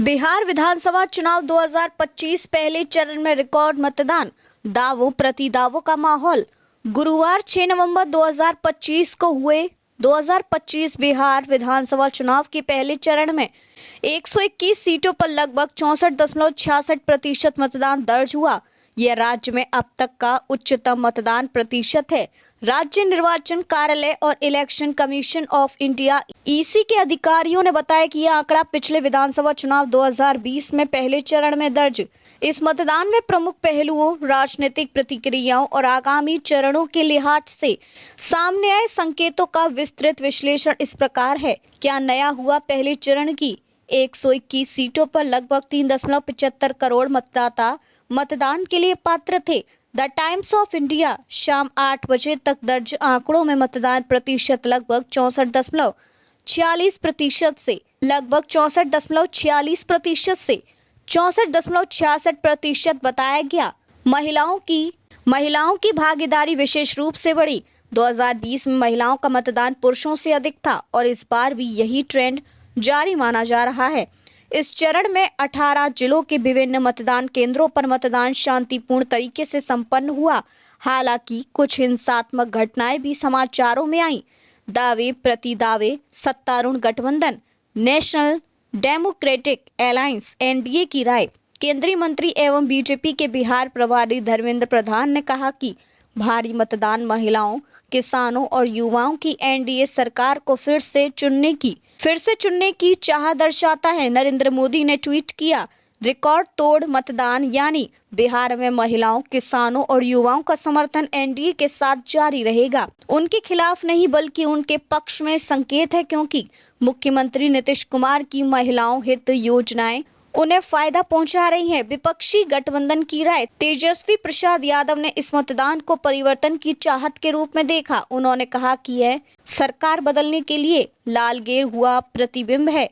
बिहार विधानसभा चुनाव 2025 पहले चरण में रिकॉर्ड मतदान, दावों प्रति दावों का माहौल। गुरुवार 6 नवंबर 2025 को हुए 2025 बिहार विधानसभा चुनाव के पहले चरण में 121 सीटों पर लगभग 64.66% मतदान दर्ज हुआ। यह राज्य में अब तक का उच्चतम मतदान प्रतिशत है। राज्य निर्वाचन कार्यालय और election commission of India EC के अधिकारियों ने बताया कि यह आंकड़ा पिछले विधानसभा चुनाव 2020 में पहले चरण में दर्ज इस मतदान में प्रमुख पहलुओं, राजनीतिक प्रतिक्रियाओं और आगामी चरणों के लिहाज से सामने आए संकेतों का विस्तृत विश्लेषण इस प्रकार है। क्या नया हुआ? पहले चरण की 121 सीटों पर लगभग 3.75 करोड़ मतदाता मतदान के लिए पात्र थे। द टाइम्स ऑफ इंडिया शाम 8 बजे तक दर्ज आंकड़ों में मतदान प्रतिशत लगभग 64.46% से लगभग 64.46% बताया गया। महिलाओं की भागीदारी विशेष रूप से बढ़ी। 2020 में महिलाओं का मतदान पुरुषों से अधिक था और इस बार भी यही ट्रेंड जारी माना जा रहा है। इस चरण में 18 जिलों के विभिन्न मतदान केंद्रों पर मतदान शांतिपूर्ण तरीके से संपन्न हुआ। हालांकि कुछ हिंसात्मक घटनाएं भी समाचारों में आईं। दावे प्रति दावे। सत्तारूढ़ गठबंधन नेशनल डेमोक्रेटिक अलायंस एनडीए की राय। केंद्रीय मंत्री एवं बीजेपी के बिहार प्रभारी धर्मेंद्र प्रधान ने कहा कि भारी मतदान महिलाओं, किसानों और युवाओं की एनडीए सरकार को फिर से चुनने की चाह दर्शाता है। नरेंद्र मोदी ने ट्वीट किया, रिकॉर्ड तोड़ मतदान यानी बिहार में महिलाओं, किसानों और युवाओं का समर्थन एनडीए के साथ जारी रहेगा। उनके खिलाफ नहीं बल्कि उनके पक्ष में संकेत है, क्योंकि मुख्यमंत्री नीतीश कुमार की महिलाओं हित योजनाएं उन्हें फायदा पहुंचा रही हैं। विपक्षी गठबंधन की राय। तेजस्वी प्रसाद यादव ने इस मतदान को परिवर्तन की चाहत के रूप में देखा। उन्होंने कहा कि यह सरकार बदलने के लिए लालगेर हुआ प्रतिबिंब है।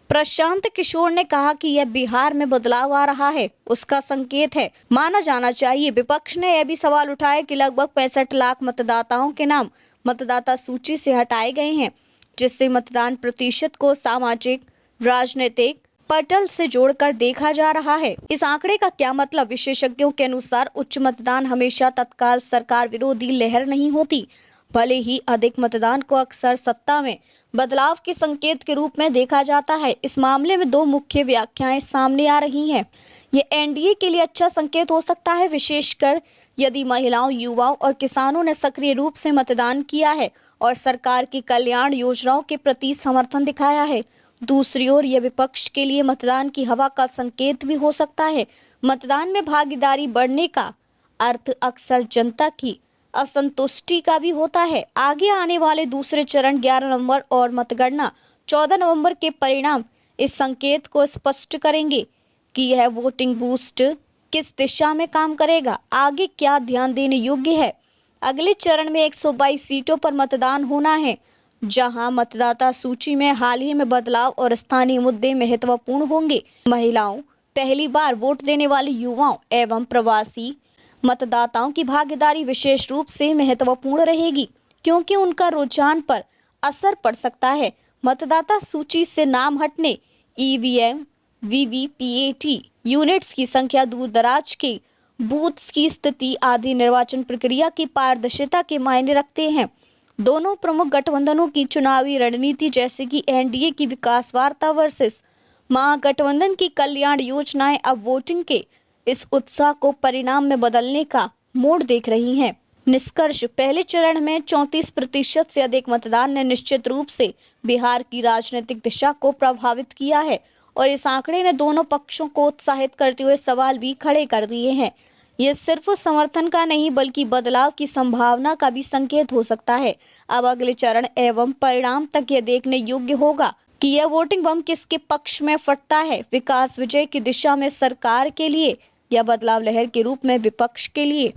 प्रशांत किशोर ने कहा कि यह बिहार में बदलाव आ रहा है, उसका संकेत है, माना जाना चाहिए। विपक्ष ने यह भी सवाल उठाया कि लगभग 65 लाख मतदाताओं के नाम मतदाता सूची से हटाए गए हैं, जिससे मतदान प्रतिशत को सामाजिक राजनीतिक पटल से जोड़कर देखा जा रहा है। इस आंकड़े का क्या मतलब? विशेषज्ञों के अनुसार उच्च मतदान हमेशा तत्काल सरकार विरोधी लहर नहीं होती। भले ही अधिक मतदान को अक्सर सत्ता में बदलाव के संकेत के रूप में देखा जाता है। इस मामले में दो मुख्य व्याख्याएं सामने आ रही हैं। ये एनडीए के लिए अच्छा संकेत हो सकता है, विशेषकर यदि महिलाओं, युवाओं और किसानों ने सक्रिय रूप से मतदान किया है और सरकार की कल्याण योजनाओं के प्रति समर्थन दिखाया है। दूसरी ओर यह विपक्ष के लिए मतदान की हवा का संकेत भी हो सकता है। मतदान में भागीदारी बढ़ने का अर्थ अक्सर जनता की असंतुष्टि का भी होता है। आगे आने वाले दूसरे चरण 11 नवंबर और मतगणना 14 नवंबर के परिणाम इस संकेत को स्पष्ट करेंगे कि यह वोटिंग बूस्ट किस दिशा में काम करेगा। आगे क्या ध्यान देने योग्य है? अगले चरण में 122 सीटों पर मतदान होना है, जहां मतदाता सूची में हाल ही में बदलाव और स्थानीय मुद्दे महत्वपूर्ण होंगे। महिलाओं, पहली बार वोट देने वाले युवाओं एवं प्रवासी मतदाताओं की भागीदारी विशेष रूप से महत्वपूर्ण रहेगी, क्योंकि उनका रुझान पर असर पड़ सकता है। मतदाता सूची से नाम हटने, ईवीएम, वीवीपीएटी यूनिट्स की संख्या, दूर दराज के बूथ्स की स्थिति आदि निर्वाचन प्रक्रिया की पारदर्शिता के मायने रखते हैं। दोनों प्रमुख गठबंधनों की चुनावी रणनीति, जैसे कि एनडीए की विकास वार्ता वर्सेस महागठबंधन की कल्याण योजनाएं, अब वोटिंग के इस उत्साह को परिणाम में बदलने का मोड़ देख रही हैं। निष्कर्ष, पहले चरण में 34% से अधिक मतदान ने निश्चित रूप से बिहार की राजनीतिक दिशा को प्रभावित किया है और इस आंकड़े ने दोनों पक्षों को उत्साहित करते हुए सवाल भी खड़े कर दिए हैं। ये सिर्फ समर्थन का नहीं बल्कि बदलाव की संभावना का भी संकेत हो सकता है। अब अगले चरण एवं परिणाम तक यह देखने योग्य होगा कि यह वोटिंग बम किसके पक्ष में फटता है, विकास विजय की दिशा में सरकार के लिए या बदलाव लहर के रूप में विपक्ष के लिए।